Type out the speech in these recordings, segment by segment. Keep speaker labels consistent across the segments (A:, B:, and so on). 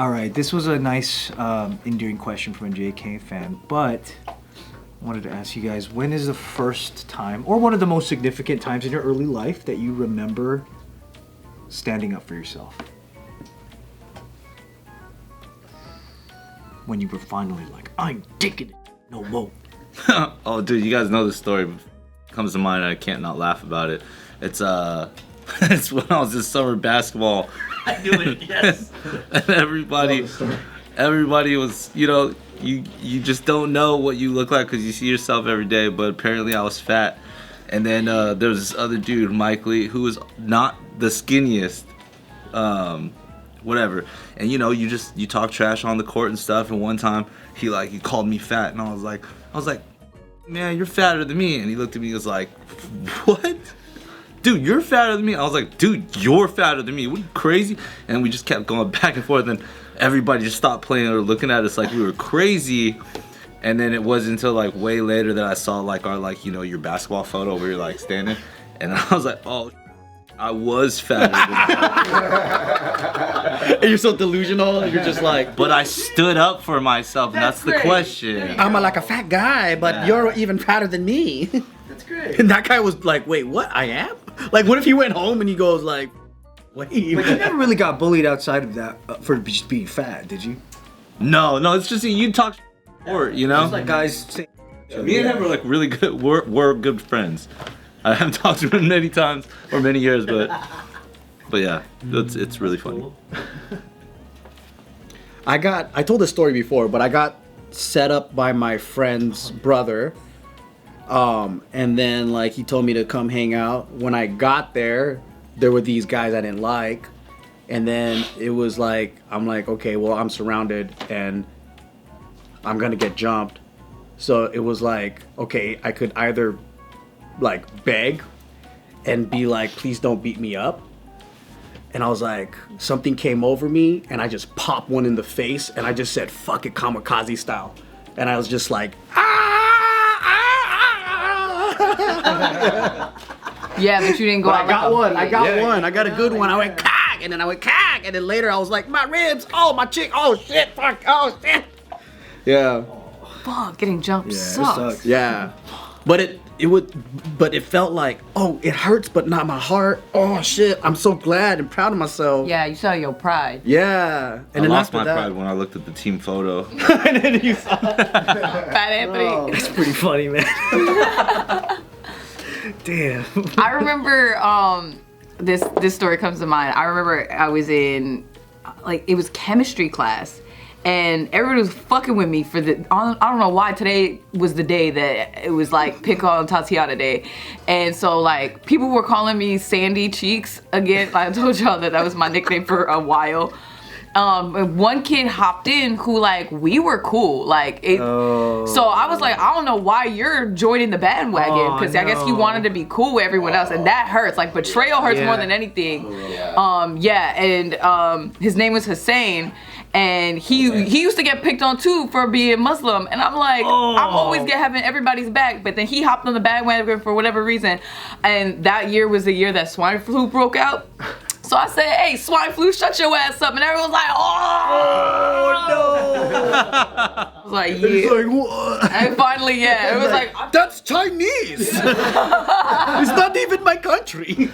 A: All right, this was a nice, endearing question from a JK fan, but I wanted to ask you guys, when is the first time, or one of the most significant times in your early life that you remember standing up for yourself? When you were finally like, I'm taking it no more.
B: Oh, dude, you guys know this story. Comes to mind, and I can't not laugh about it. It's it's when I was in summer basketball.
A: I knew it, yes.
B: And everybody was, you just don't know what you look like because you see yourself every day. But apparently I was fat. And then there was this other dude, Mike Lee, who was not the skinniest, whatever. And you talk trash on the court and stuff. And one time he called me fat, and I was like, man, you're fatter than me. And he looked at me and was like, what? Dude, you're fatter than me. I was like, dude, you're fatter than me. What, are you crazy? And we just kept going back and forth, and everybody just stopped playing or looking at us like we were crazy. And then it wasn't until like way later that I saw like our your basketball photo where you're like standing, and I was like, oh, I was fatter than you.
C: And you're so delusional. You're just like.
B: But I stood up for myself, and that's the question.
C: I'm like a fat guy, but you're even fatter than me.
A: That's great.
C: And that guy was like, wait, what? I am? Like, what if he went home and he goes like, wait.
A: But you never really got bullied outside of that for just being fat, did you?
B: No, it's just you talk sport,
A: It's like guys say,
B: me and him were like really good. We're good friends. I haven't talked to him many times or many years, but yeah, it's really funny.
C: I told this story before, but I got set up by my friend's brother. And then like he told me to come hang out. When I got there were these guys I didn't like. And then it was like, I'm like, okay, well, I'm surrounded and I'm gonna get jumped. So it was like, okay, I could either like beg and be like, please don't beat me up. And I was like, something came over me and I just popped one in the face and I just said, fuck it, kamikaze style. And I was just like,
D: Yeah, but you didn't go out.
C: I got one. I got a good one. I went cock, and then I went cock, and then later I was like, my ribs, oh, my chick, oh shit, fuck, oh shit. Yeah.
D: Fuck, getting jumped
A: Yeah, it
D: sucks.
A: sucks.
C: Yeah. But it felt like, oh, it hurts, but not my heart. Oh shit, I'm so glad and proud of myself.
D: Yeah, you saw your pride.
C: Yeah. And
B: I
C: then
B: lost
C: after
B: my
C: that,
B: pride when I looked at the team photo.
C: and then you saw.
D: Fat Anthony.
A: It's pretty funny, man. Damn.
D: I remember this story comes to mind. I remember I was in it was chemistry class, and everybody was fucking with me for I don't know why today was the day that it was like pick on Tatyana day. And so like people were calling me Sandy Cheeks again. I told y'all that was my nickname for a while. One kid hopped in who like we were cool so I was like, I don't know why you're joining the bandwagon, because I guess you wanted to be cool with everyone else, and that hurts. Like betrayal hurts more than anything. And his name was Hussein, and he used to get picked on too for being Muslim, and I'm like, I'm always having everybody's back, but then he hopped on the bandwagon for whatever reason, and that year was the year that swine flu broke out. So I said, hey, swine flu, shut your ass up. And everyone's like, oh no. I was like, yeah.
C: It's like, what?
D: And finally, it was like,
C: that's Chinese. It's not even my country.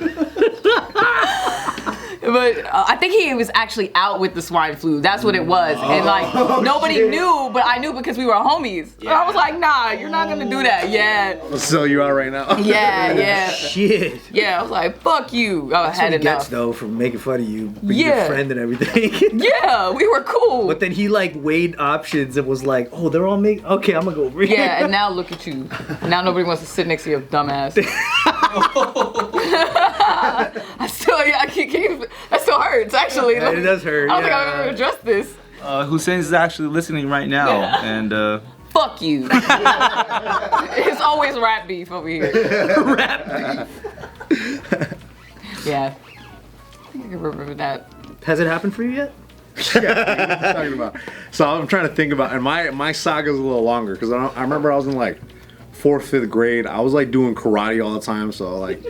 D: But I think he was actually out with the swine flu. That's what it was. And like, nobody knew, but I knew because we were homies. Yeah. And I was like, nah, you're not gonna do that. Yeah.
C: So you are right now.
D: Yeah.
A: Shit.
D: Yeah, I was like, fuck you. I
A: That's
D: had
A: what he
D: enough.
A: gets though for making fun of you, being your friend and everything.
D: Yeah, we were cool.
A: But then he like weighed options and was like, oh, they're all making. Okay, I'm gonna go over here.
D: Yeah, and now look at you. Now nobody wants to sit next to your dumbass. That still hurts, actually.
A: Yeah, it does hurt.
D: I don't think I've ever addressed this.
B: Hussein's actually listening right now, and
D: fuck you. It's always rap beef over here.
A: Rap beef.
D: Yeah. I think I can remember that.
A: Has it happened for you yet?
E: Yeah, what are you talking about? So I'm trying to think about, and my saga's a little longer because I remember I was in like 4th, 5th grade. I was like doing karate all the time, so like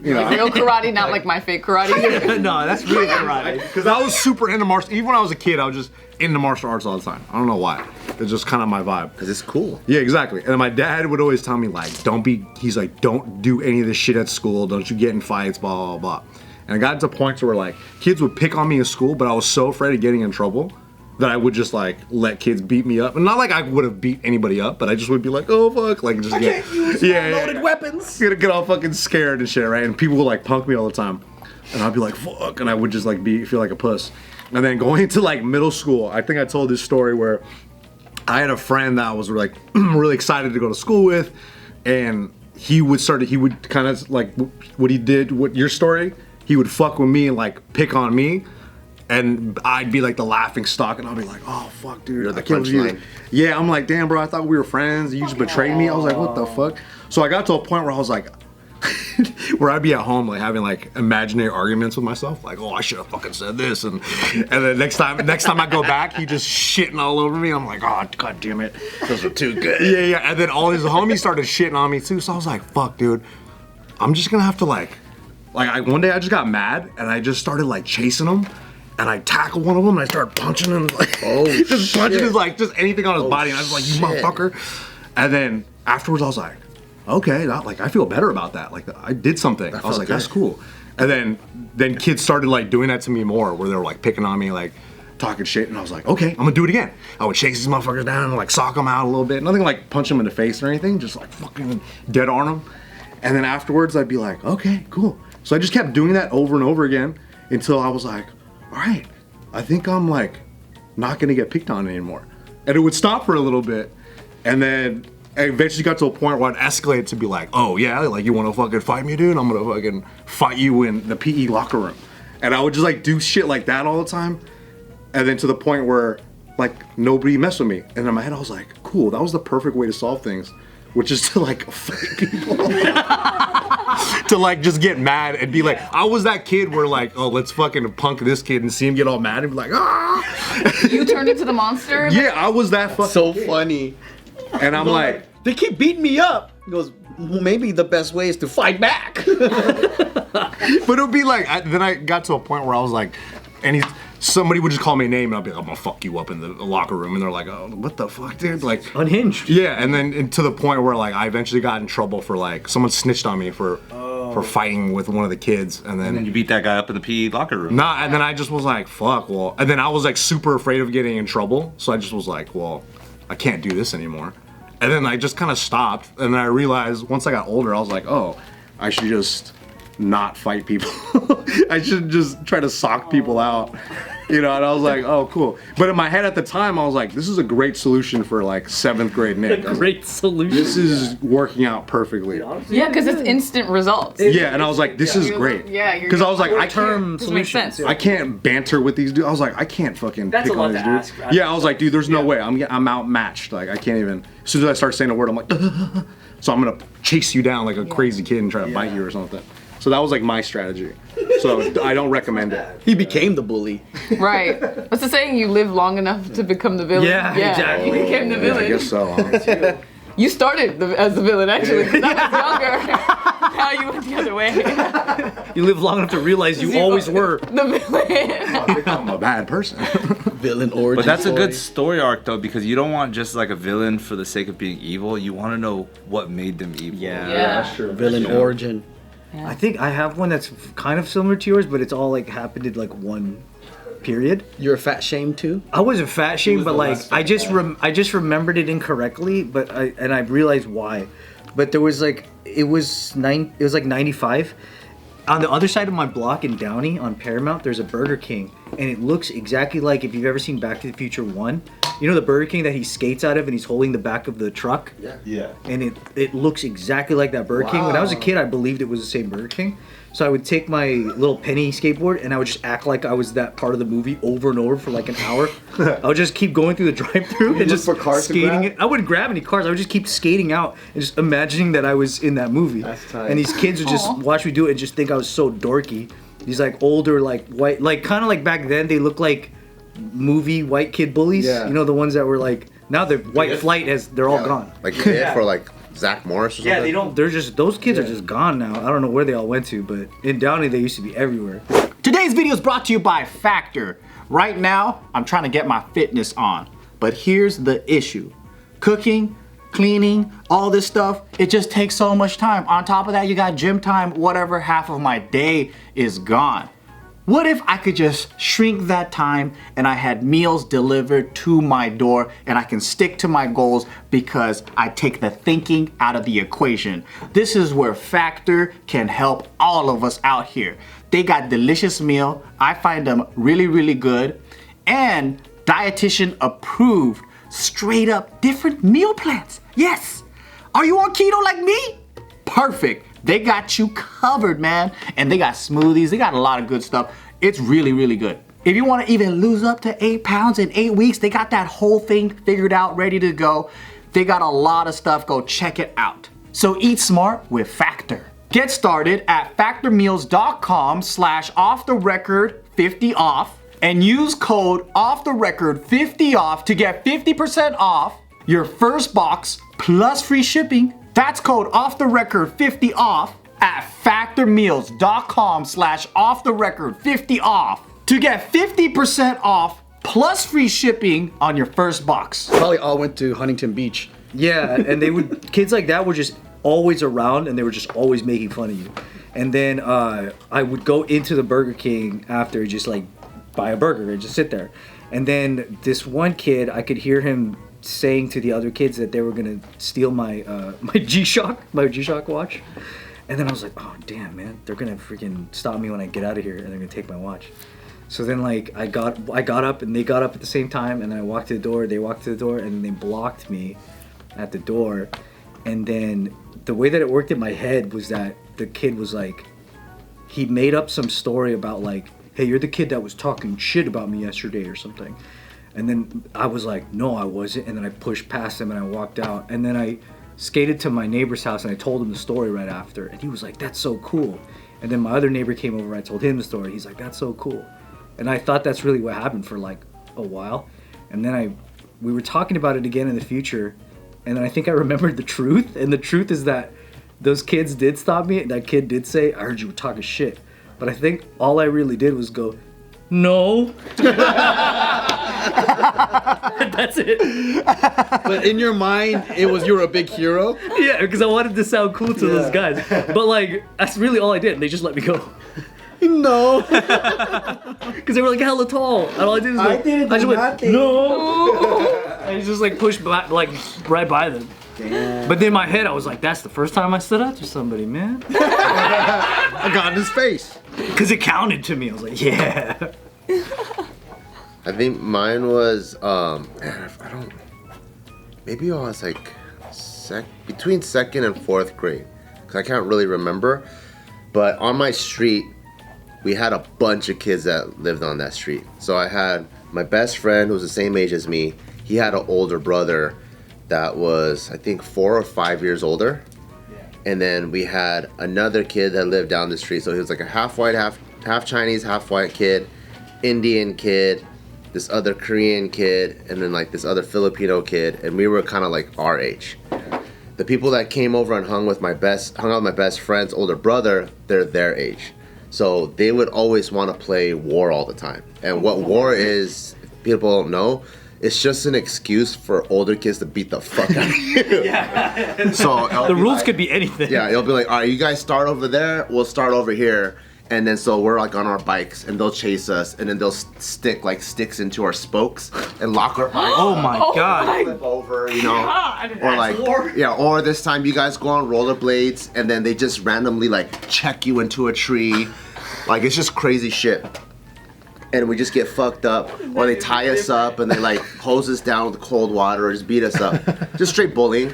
E: You know,
D: Real karate, not like my fake karate.
A: No, that's real karate.
E: because I was super into martial. Even when I was a kid, I was just into martial arts all the time. I don't know why. It's just kind of my vibe.
B: Cause it's cool.
E: Yeah, exactly. And then my dad would always tell me like, he's like, don't do any of this shit at school. Don't you get in fights, blah, blah, blah. And I got to points where like kids would pick on me in school, but I was so afraid of getting in trouble that I would just like let kids beat me up. And not like I would have beat anybody up, but I just would be like, oh fuck, like just
C: Loaded weapons.
E: Get all fucking scared and shit, right? And people would like punk me all the time. And I'd be like, fuck, and I would just like feel like a puss. And then going into like middle school, I think I told this story where I had a friend that I was like really excited to go to school with, and he would kind of like what your story, he would fuck with me and like pick on me, and I'd be like the laughing stock, and I'd be like, oh fuck, dude,
B: You're the
E: I can't believe
B: punchline.
E: you. Yeah, I'm like, damn, bro, I thought we were friends. You just betrayed me. I was like, what the fuck? So I got to a point where I was like, where I'd be at home like having like imaginary arguments with myself, like, oh, I should have fucking said this, and then next time I go back, he just shitting all over me. I'm like, oh, god damn it,
B: Those are too good.
E: yeah. And then all his homies started shitting on me too. So I was like, fuck, dude, I'm just gonna have to one day I just got mad and I just started like chasing him. And I tackled one of them and I started punching him, like, just punching his like just anything on his body. And I was like, you motherfucker. And then afterwards I was like, okay, I feel better about that. Like I did something. I was like, that's cool. And then kids started like doing that to me more, where they were like picking on me, like talking shit. And I was like, okay, I'm gonna do it again. I would chase these motherfuckers down and like sock them out a little bit. Nothing like punch them in the face or anything, just like fucking dead arm them. And then afterwards I'd be like, okay, cool. So I just kept doing that over and over again until I was like, all right, I think I'm like not gonna get picked on anymore. And it would stop for a little bit, and then I eventually got to a point where I'd escalate to be like, oh yeah, like you wanna fucking fight me, dude? I'm gonna fucking fight you in the PE locker room. And I would just like do shit like that all the time, and then to the point where like nobody messed with me. And in my head I was like, cool, that was the perfect way to solve things, which is to like fight people. To like just get mad and be like, I was that kid where like, oh, let's fucking punk this kid and see him get all mad and be like, ah.
D: You turned into the monster?
E: Yeah, I was that fucking
C: So
E: kid.
C: funny.
E: And I'm like,
C: They keep beating me up. He goes, well, maybe the best way is to fight back.
E: but it would be like, then I got to a point where I was like, somebody would just call me a name and I'll be like, I'm gonna fuck you up in the locker room. And they're like, oh, what the fuck, dude? Like,
A: Unhinged.
E: yeah, and then to the point where like I eventually got in trouble for like, someone snitched on me for fighting with one of the kids. And
B: And
E: then
B: you beat that guy up in the PE locker room.
E: nah, and then I just was like, fuck, well, and then I was like super afraid of getting in trouble. So I just was like, well, I can't do this anymore. And then I just kind of stopped. And then I realized once I got older, I was like, oh, I should just not fight people. I should just try to sock people out. You know, and I was like, oh, cool. But in my head at the time, I was like, this is a great solution for like 7th grade Nick.
A: Great solution.
E: This is working out perfectly.
D: Yeah, because it's instant results.
E: Yeah, and I was like, this is great.
D: Yeah, you're
E: Because I was like, I
A: term
E: can't.
D: This makes sense.
E: I can't banter with these dudes. I was like, I can't fucking
A: That's
E: pick
A: a lot
E: on these
A: to
E: dudes.
A: ask.
E: Yeah, I was like, dude, there's no way. I'm outmatched. Like, I can't even. As soon as I start saying a word, I'm like, so I'm gonna chase you down like a crazy kid and try to bite you or something. So that was like my strategy. So I don't recommend it.
C: He became the bully.
D: Right. What's the saying? You live long enough to become the villain?
A: Yeah, exactly.
D: You became the
E: Yeah,
D: villain.
E: I guess so. Huh?
D: You started as the villain, actually. When I was younger. Now you went the other way.
A: You live long enough to realize you always were.
D: The villain.
E: I'm a bad person.
C: Villain origin.
B: But that's a good
C: story.
B: story arc though, because you don't want just like a villain for the sake of being evil. You want to know what made them evil.
D: Yeah.
C: Villain origin.
A: I think I have one that's kind of similar to yours, but it's all like happened in like one period.
C: You're a fat shame too?
A: I wasn't fat shamed, but like I just remembered it incorrectly, but I realized why. But there was like it was like 95. On the other side of my block in Downey on Paramount, there's a Burger King, and it looks exactly like if you've ever seen Back to the Future 1. You know the Burger King that he skates out of and he's holding the back of the truck?
B: Yeah.
A: And it looks exactly like that Burger King. When I was a kid, I believed it was the same Burger King. So I would take my little penny skateboard and I would just act like I was that part of the movie over and over for like an hour. I would just keep going through the drive-thru and
C: look
A: just
C: for cars to
A: skating
C: grab?
A: it. I wouldn't grab any cars. I would just keep skating out and just imagining that I was in that movie.
C: That's tight.
A: And these kids would just
D: Aw.
A: watch me do it and just think I was so dorky. These like older, like white, like kind of like back then they look like movie white kid bullies.
C: Yeah.
A: You know, the ones that were like, now the white flight they're all gone.
F: Like for like Zach Morris or something?
A: Yeah, they don't. They're just those kids are just gone now. I don't know where they all went to, but in Downey they used to be everywhere.
C: Today's video is brought to you by Factor. Right now, I'm trying to get my fitness on, but here's the issue. Cooking, cleaning, all this stuff, it just takes so much time. On top of that, you got gym time, whatever, half of my day is gone. What if I could just shrink that time and I had meals delivered to my door and I can stick to my goals because I take the thinking out of the equation? This is where Factor can help all of us out here. They got delicious meal. I find them really, really good. And dietitian approved, straight up different meal plans. Yes. Are you on keto like me? Perfect. They got you covered, man. And they got smoothies. They got a lot of good stuff. It's really, really good. If you want to even lose up to 8 pounds in 8 weeks, they got that whole thing figured out, ready to go. They got a lot of stuff. Go check it out. So eat smart with Factor. Get started at factormeals.com/offtherecord50off and use code offtherecord50off to get 50% off your first box plus free shipping. That's code offtherecord50off at factormeals.com/offtherecord50off to get 50% off plus free shipping on your first box.
G: Probably all went to Huntington Beach.
A: Yeah, and they would kids like that were just always around, and they were just always making fun of you. And then I would go into the Burger King after, just like buy a burger and just sit there. And then this one kid, I could hear him saying to the other kids that they were gonna steal my my G-Shock watch. And then I was like, oh damn, man, they're gonna freaking stop me when I get out of here, and they're gonna take my watch. So then like I got up and they got up at the same time, and then I walked to the door, they walked to the door, and they blocked me at the door. And then the way that it worked in my head was that the kid was like, he made up some story about like, hey, you're the kid that was talking shit about me yesterday or something. And then I was like, no, I wasn't. And then I pushed past him and I walked out. And then I skated to my neighbor's house and I told him the story right after. And he was like, that's so cool. And then my other neighbor came over and I told him the story. He's like, that's so cool. And I thought that's really what happened for like a while. And then we were talking about it again in the future. And then I think I remembered the truth. And the truth is that those kids did stop me. That kid did say, I heard you were talking shit. But I think all I really did was go, no. That's it.
G: But in your mind, it was you were a big hero.
A: Yeah, because I wanted to sound cool to those guys. But like, that's really all I did. And they just let me go.
G: No.
A: Because they were like hella tall. And all I did was like, I just went, no. I just like pushed back, like right by them. Damn. But then in my head, I was like, that's the first time I stood up to somebody, man.
G: I got in his face.
A: Because it counted to me. I was like, yeah.
F: I think mine was, maybe I was like between second and fourth grade. Because I can't really remember. But on my street, we had a bunch of kids that lived on that street. So I had my best friend who was the same age as me. He had an older brother that was, I think, 4 or 5 years older. And then we had another kid that lived down the street. So he was like a half white, half Chinese, half white kid, Indian kid, this other Korean kid, and then like this other Filipino kid. And we were kind of like our age. The people that came over and hung out with my best friend's older brother, they're their age. So they would always want to play war all the time. And what war is, if people don't know, it's just an excuse for older kids to beat the fuck out of you. Yeah. So
A: the rules could be anything.
F: Yeah, it'll be like, all right, you guys start over there, we'll start over here. And then so we're like on our bikes and they'll chase us and then they'll stick like sticks into our spokes and lock our bikes.
A: Oh my God.
F: Flip over, you know. Or like, yeah, or this time you guys go on rollerblades and then they just randomly like check you into a tree. Like it's just crazy shit. And we just get fucked up, or they tie us up and they like hose us down with cold water or just beat us up. Just straight bullying.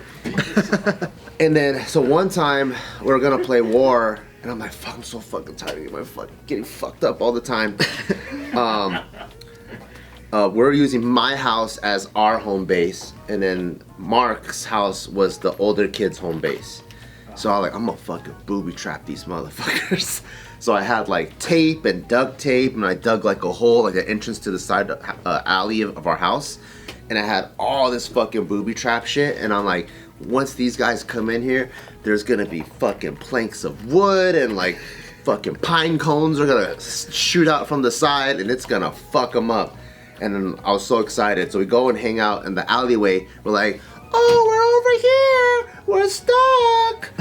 F: And then, so one time we were gonna play war, and I'm like, fuck, I'm so fucking tired of getting fucked up all the time. We're using my house as our home base, and then Mark's house was the older kid's home base. So I was like, I'm gonna fucking booby trap these motherfuckers. So I had like tape and duct tape, and I dug like a hole, like an entrance to the side alley of our house. And I had all this fucking booby trap shit, and I'm like, once these guys come in here, there's gonna be fucking planks of wood and like fucking pine cones are gonna shoot out from the side and it's gonna fuck them up. And then I was so excited. So we go and hang out in the alleyway. We're like, oh, we're over here. We're stuck.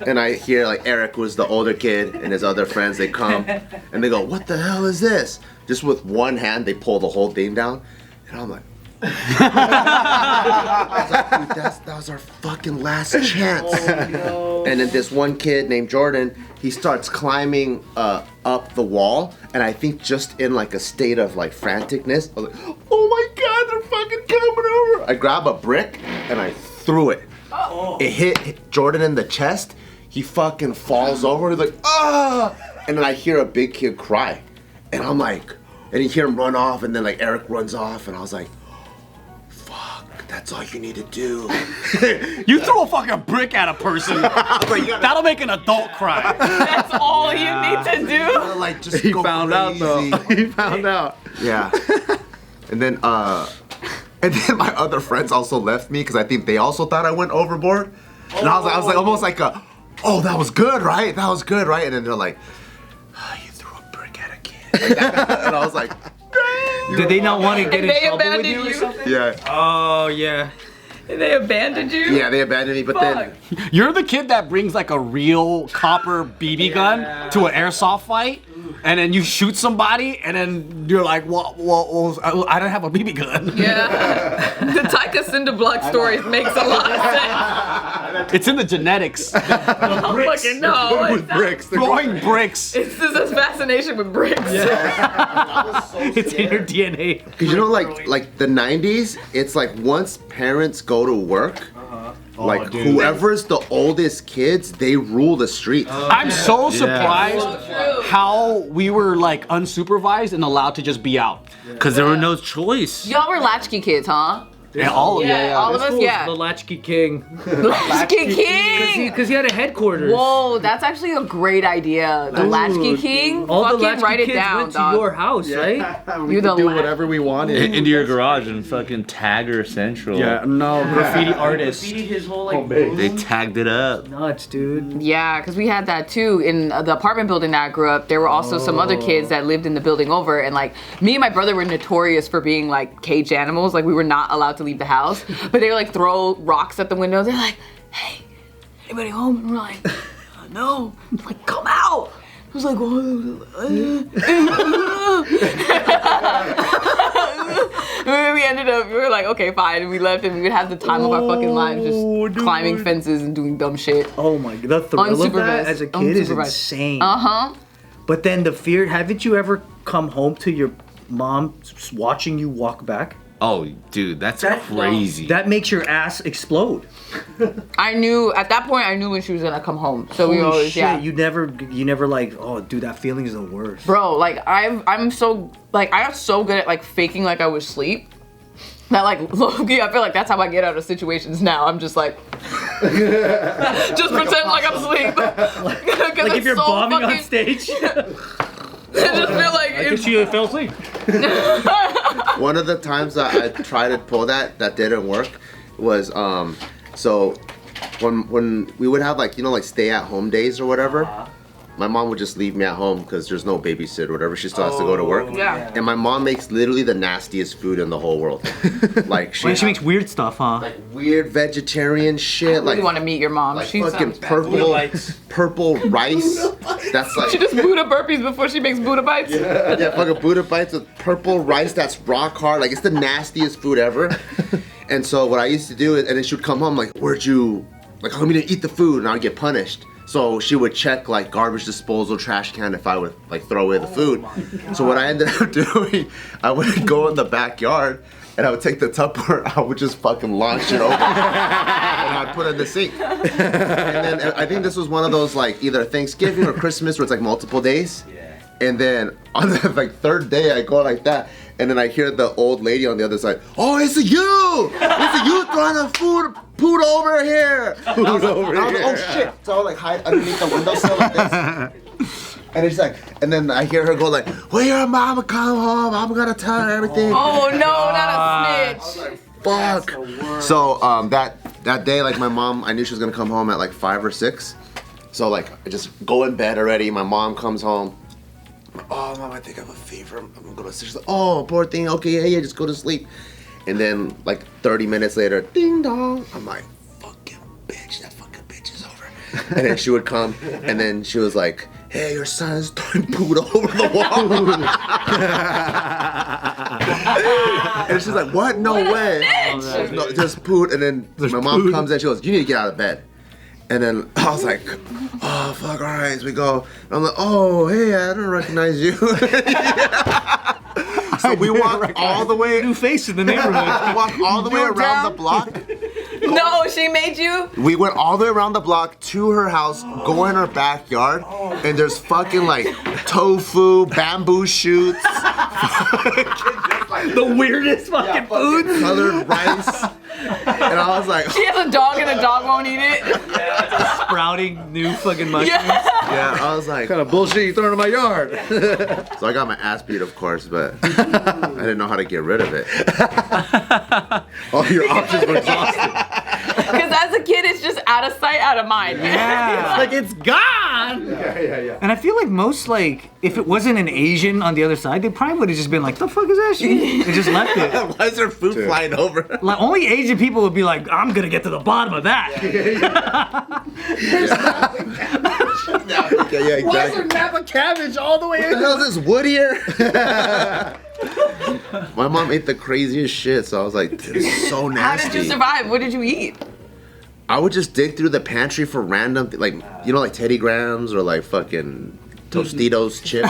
F: And I hear like Eric was the older kid and his other friends, they come and they go, what the hell is this? Just with one hand, they pull the whole thing down. And I'm like, I was like, dude, that was our fucking last chance. Oh, no. And then this one kid named Jordan, he starts climbing up the wall, and I think just in like a state of like franticness, I was like, oh my god, they're fucking coming over. I grab a brick and I threw it. Oh. It hit Jordan in the chest. He fucking falls over. He's like, ah! And then I hear a big kid cry, and I'm like, and you hear him run off, and then like Eric runs off, and I was like, that's all you need to do.
C: You throw a fucking brick at a person. That'll make an adult cry.
D: That's all you need to do.
F: Like, just
C: He
F: go
C: found
F: crazy.
C: out though. He found out.
F: Yeah. And then my other friends also left me because I think they also thought I went overboard. And I was like almost like oh, that was good, right? That was good, right? And then they're like, oh, you threw a brick at a kid. And I was like,
A: Did they not want to get in
D: They
A: trouble with
D: abandoned
A: you or
D: you?
A: something?
F: yeah.
A: Oh, yeah.
D: And they abandoned you?
F: Yeah, they abandoned me, but then
C: You're the kid that brings like a real copper BB gun to an airsoft fight, and then you shoot somebody, and then you're like, well, I don't have a BB gun.
D: Yeah. The Taika Cinderblock story makes a lot of sense.
C: It's in the genetics.
D: Fucking no.
C: With bricks. Throwing bricks.
D: It's just this fascination with bricks.
A: It's in your DNA.
F: because you know, like the '90s, it's like once parents go to work, like whoever's the oldest kids, they rule the streets.
C: I'm so surprised
D: True.
C: how we were like unsupervised and allowed to just be out.
B: Because there were no choice.
D: Y'all were latchkey kids, huh?
C: And all of
D: All of us, yeah.
A: The Latchkey King.
D: Latchkey King!
A: Because he had a headquarters.
D: Whoa, that's actually a great idea. The Latchkey King?
A: All the
D: Fucking
A: Latchkey
D: write it
A: kids
D: down,
A: went to
D: dog.
A: your house, right?
C: We
D: You
C: could
D: the
C: do
D: la-
C: whatever we wanted.
B: Into your garage and fucking Tagger Central.
C: Yeah, no, graffiti artist.
A: His whole like
B: They tagged it up.
A: nuts, dude.
D: Yeah, because we had that too. In the apartment building that I grew up, there were also some other kids that lived in the building over. And like, me and my brother were notorious for being like cage animals. Like, we were not allowed to leave the house. But they would like throw rocks at the window. They're like, hey, anybody home? And we're like, no. I'm like, come out. I was like, we were like, okay, fine. And we left and we would have the time of our fucking lives just climbing fences and doing dumb shit.
A: Oh my god, the thrill of that as a kid is
D: Unsupervised.
A: insane.
D: Uh-huh.
A: But then the fear, haven't you ever come home to your mom watching you walk back?
B: Oh, dude, that's crazy.
A: That makes your ass explode.
D: I knew, at that point, I knew when she was gonna come home. So we
A: Holy
D: always,
A: shit,
D: yeah.
A: you never like, oh dude, that feeling is the worst.
D: Bro, like, I'm so, like, I got so good at, like, faking like I was asleep. That, like, low-key, I feel like that's how I get out of situations now. I'm just like, just pretend like I'm asleep.
A: Like if you're bombing on stage.
D: I just feel like it's,
A: you fell asleep.
F: One of the times that I tried to pull that didn't work was so when we would have like, you know, like stay at home days or whatever, my mom would just leave me at home because there's no babysitter or whatever. She still has to go to work.
D: Yeah.
F: And my mom makes literally the nastiest food in the whole world. Like
A: She makes weird stuff, huh?
F: like weird vegetarian shit.
D: I
F: Like
D: really want to meet your mom.
F: like
D: She
F: fucking
D: sounds
F: purple rice. That's like
D: She does Buddha burpees before she makes Buddha bites.
F: yeah, fucking Buddha bites with purple rice that's rock hard. Like, it's the nastiest food ever. And so what I used to do is, and then she would come home like, where'd you, like, how come you didn't eat the food? And I would get punished. So she would check like garbage disposal, trash can if I would like throw away the food. So what I ended up doing, I would go in the backyard and I would take the Tupperware, I would just fucking launch it over and I'd put it in the sink. And then I think this was one of those like either Thanksgiving or Christmas where it's like multiple days. And then on the like third day I go like that and then I hear the old lady on the other side, oh, it's you! It's you throwing the food over here! Food over here. Like, oh shit! So I would like hide underneath the windowsill like this. And it's like, and then I hear her go like, well, your mama come home, I'm gonna tell her everything.
D: Oh no, not a snitch.
F: Fuck. So that that day, like my mom, I knew she was gonna come home at like 5 or 6. So like I just go in bed already. My mom comes home. Oh, Mom, I think I have a fever. I'm gonna go to sleep. She's like, oh, poor thing. Okay, yeah, just go to sleep. And then like 30 minutes later, ding dong. I'm like, fucking bitch, that fucking bitch is over. And then she would come, and then she was like, hey, your son is throwing poop over the wall. And she's like, what? No way. No, just poop. And then my mom comes in, she goes, you need to get out of bed. And then I was like, oh, fuck, all right, so we go. And I'm like, oh, hey, I don't recognize you. So we walked all the way.
A: New face in the neighborhood.
F: We walked all the way around the block.
D: No, she made you?
F: We went all the way around the block to her house, go in her backyard, and there's fucking like tofu, bamboo shoots,
A: The weirdest fucking food.
F: colored rice. And I was like,
D: She has a dog and the dog won't eat it.
A: Sprouting new fucking mushrooms.
F: yeah, I was like,
C: What kind of bullshit you throwing in my yard?
F: so I got my ass beat, of course, but I didn't know how to get rid of it.
C: All your options were exhausted.
D: Because as a kid, it's just out of sight, out of mind.
A: Yeah.
C: Like it's gone.
A: And I feel like most, like, if it wasn't an Asian on the other side, they probably would have just been like, the fuck is that shit? They just left it.
F: Why is there food flying over?
A: Like, only Asian people would be like, I'm gonna get to the bottom of that.
F: Yeah,
C: Why is
F: exactly.
C: there Napa cabbage all the way
F: What the
C: in?
F: hell is this wood here? My mom ate the craziest shit, so I was like, this is so
D: How did you
F: nasty.
D: survive? What did you eat?
F: I would just dig through the pantry for random, like, you know, like Teddy Grahams or like fucking Tostitos chips.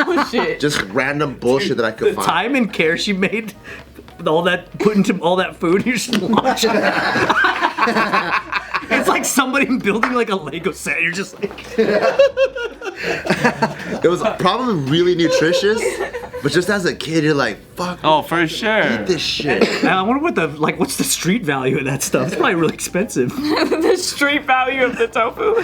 D: Bullshit.
F: Just random bullshit that I could find.
A: Time and care she made, with all that, put into all that food, you're just launching it. It's like somebody building like a Lego set. You're just like,
F: It was probably really nutritious, but just as a kid, you're like, fuck,
B: Oh, for sure.
F: eat this shit.
A: I wonder what what's the street value of that stuff? It's probably really expensive.
D: The street value of the tofu.